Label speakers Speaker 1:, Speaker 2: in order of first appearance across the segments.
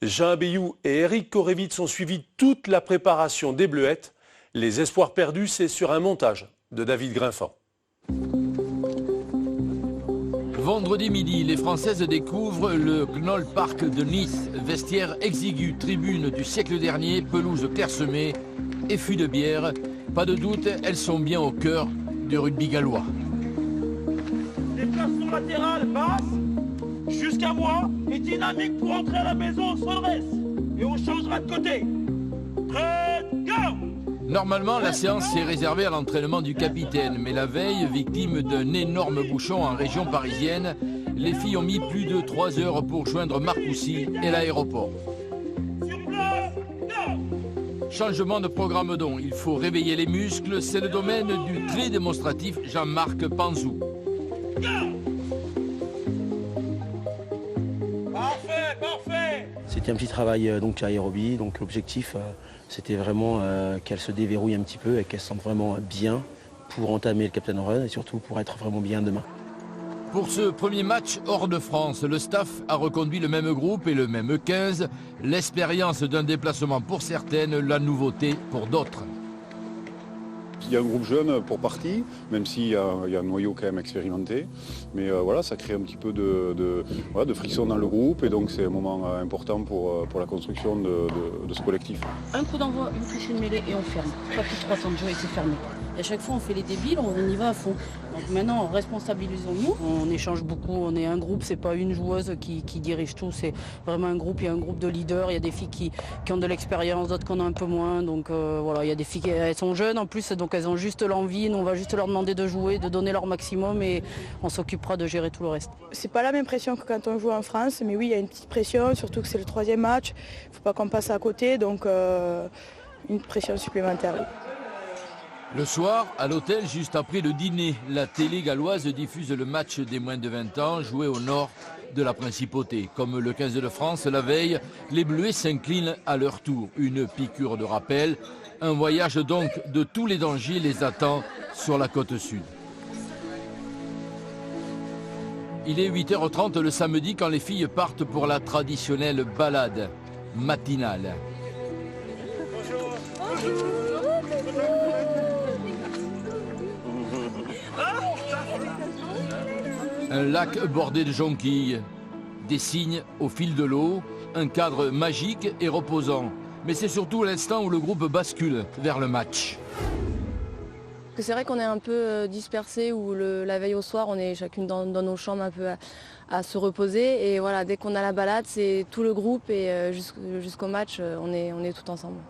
Speaker 1: Jean Abeyou et Eric Korévitz ont suivi toute la préparation des Bleuettes. Les espoirs perdus, c'est sur un montage de David Grinfant.
Speaker 2: Vendredi midi, les Françaises découvrent le Knoll Park de Nice, vestiaire exigu, tribune du siècle dernier, pelouse clairsemée et fût de bière. Pas de doute, elles sont bien au cœur du rugby gallois.
Speaker 3: Déplacement latéral, basse, jusqu'à moi, et dynamique pour entrer à la maison sans le reste. Et on changera de côté. Prêt, go!
Speaker 2: Normalement, la séance est réservée à l'entraînement du capitaine, mais la veille, victime d'un énorme bouchon en région parisienne, les filles ont mis plus de 3 heures pour joindre Marcoussis et l'aéroport. Changement de programme donc, il faut réveiller les muscles, c'est le domaine du très démonstratif Jean-Marc Panzou.
Speaker 3: Parfait, parfait!
Speaker 4: C'était un petit travail donc aérobie, donc l'objectif c'était vraiment qu'elle se déverrouille un petit peu et qu'elle se sente vraiment bien pour entamer le Captain Run et surtout pour être vraiment bien demain.
Speaker 2: Pour ce premier match hors de France, le staff a reconduit le même groupe et le même 15. L'expérience d'un déplacement pour certaines, la nouveauté pour d'autres.
Speaker 5: Il y a un groupe jeune pour partie, même s'il y a un noyau quand même expérimenté. Mais voilà, ça crée un petit peu de friction dans le groupe et donc c'est un moment important pour la construction de ce collectif.
Speaker 6: Un coup d'envoi, une trichée de mêlée et on ferme. Pas plus de 300 de jeu et c'est fermé. Et à chaque fois on fait les débiles, on y va à fond. Donc maintenant responsabilisons-nous. On échange beaucoup, on est un groupe, c'est pas une joueuse qui dirige tout, c'est vraiment un groupe, il y a un groupe de leaders, il y a des filles qui ont de l'expérience, d'autres qui en ont un peu moins. Donc voilà, il y a des filles qui elles sont jeunes en plus, donc elles ont juste l'envie, nous on va juste leur demander de jouer, de donner leur maximum et on s'occupera de gérer tout le reste.
Speaker 7: C'est pas la même pression que quand on joue en France, mais oui il y a une petite pression, surtout que c'est le 3e match, il faut pas qu'on passe à côté, donc une pression supplémentaire. Oui.
Speaker 2: Le soir, à l'hôtel, juste après le dîner, la télé galloise diffuse le match des moins de 20 ans joué au nord de la Principauté. Comme le 15 de France, la veille, les Bleuets s'inclinent à leur tour. Une piqûre de rappel. Un voyage donc de tous les dangers les attend sur la côte sud. Il est 8h30 le samedi quand les filles partent pour la traditionnelle balade matinale. Un lac bordé de jonquilles, des cygnes au fil de l'eau, un cadre magique et reposant. Mais c'est surtout l'instant où le groupe bascule vers le match.
Speaker 8: C'est vrai qu'on est un peu dispersés, où la veille au soir, on est chacune dans nos chambres un peu à se reposer. Et voilà, dès qu'on a la balade, c'est tout le groupe et jusqu'au match, on est tout ensemble.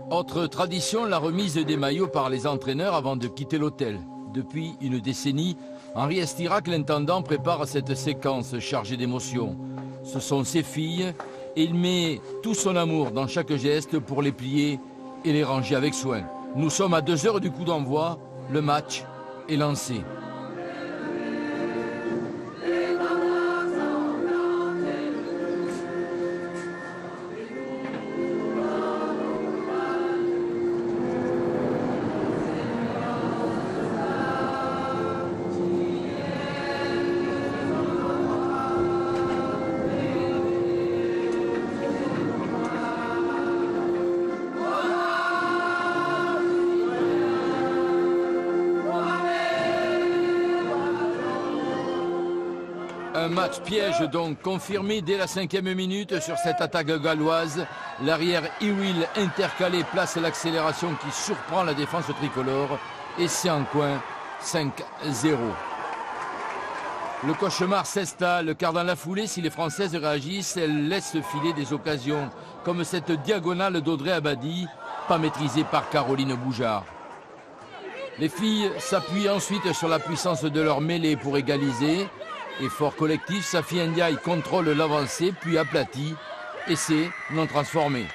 Speaker 2: Autre tradition, la remise des maillots par les entraîneurs avant de quitter l'hôtel. Depuis une décennie, Henri Estirac, l'intendant, prépare cette séquence chargée d'émotions. Ce sont ses filles et il met tout son amour dans chaque geste pour les plier et les ranger avec soin. Nous sommes à 2 heures du coup d'envoi, le match est lancé. Un match piège donc confirmé dès la 5e minute sur cette attaque galloise. L'arrière Iwil intercalé place l'accélération qui surprend la défense tricolore et c'est en coin 5-0. Le cauchemar s'installe car dans la foulée, si les Françaises réagissent, elles laissent filer des occasions comme cette diagonale d'Audrey Abadi, pas maîtrisée par Caroline Boujard. Les filles s'appuient ensuite sur la puissance de leur mêlée pour égaliser. Effort collectif, Safi Ndiaye contrôle l'avancée, puis aplatit. Essai non transformé.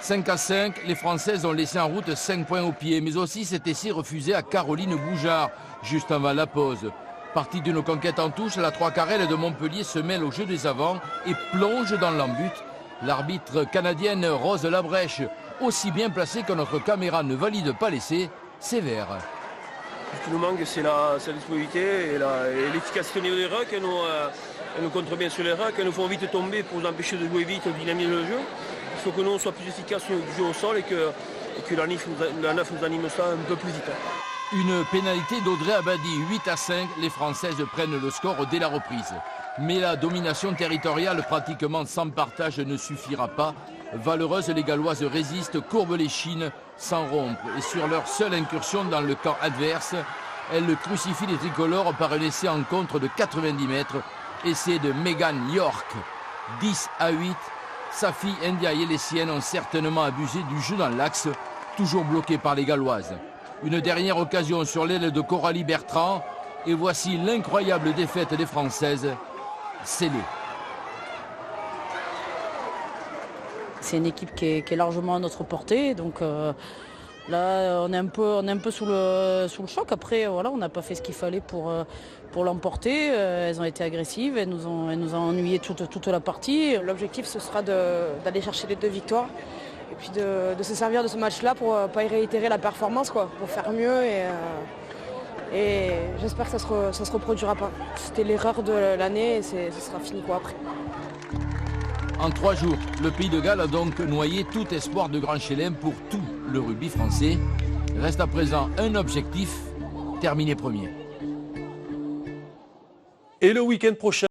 Speaker 2: 5-5, les Françaises ont laissé en route 5 points au pied, mais aussi cet essai refusé à Caroline Boujard, juste avant la pause. Partie d'une conquête en touche, la 3 carrelle de Montpellier se mêle au jeu des avants et plonge dans l'embut. L'arbitre canadienne Rose Labrèche, aussi bien placée que notre caméra ne valide pas l'essai, sévère.
Speaker 3: Ce qui nous manque, c'est la disponibilité et l'efficacité au niveau des rucks. Elles nous contrent bien sur les rucks, elles nous font vite tomber pour nous empêcher de jouer vite et de dynamiser le jeu. Il faut que nous soyons plus efficaces au jeu au sol et que la NAF nous anime ça un peu plus vite.
Speaker 2: Une pénalité d'Audrey Abadi, 8-5, les Françaises prennent le score dès la reprise. Mais la domination territoriale pratiquement sans partage ne suffira pas. Valeureuses, les Galloises résistent, courbent les chines sans rompre. Et sur leur seule incursion dans le camp adverse, elles crucifient les tricolores par un essai en contre de 90 mètres. Essai de Megan York, 10-8. Safi Ndiaye et les siennes ont certainement abusé du jeu dans l'axe, toujours bloqué par les Galloises. Une dernière occasion sur l'aile de Coralie Bertrand. Et voici l'incroyable défaite des Françaises, scellée.
Speaker 6: C'est une équipe qui est largement à notre portée, donc là on est un peu sous le choc. Après voilà, on n'a pas fait ce qu'il fallait pour l'emporter. Elles ont été agressives, elles nous ont ennuyé toute la partie.
Speaker 7: L'objectif ce sera d'aller chercher les 2 victoires et puis de se servir de ce match-là pour pas y réitérer la performance, quoi, pour faire mieux et j'espère que ça se reproduira pas. C'était l'erreur de l'année et ce sera fini quoi après.
Speaker 2: En 3 jours, le Pays de Galles a donc noyé tout espoir de grand chelem pour tout le rugby français. Reste à présent un objectif, terminer premier.
Speaker 1: Et le week-end prochain,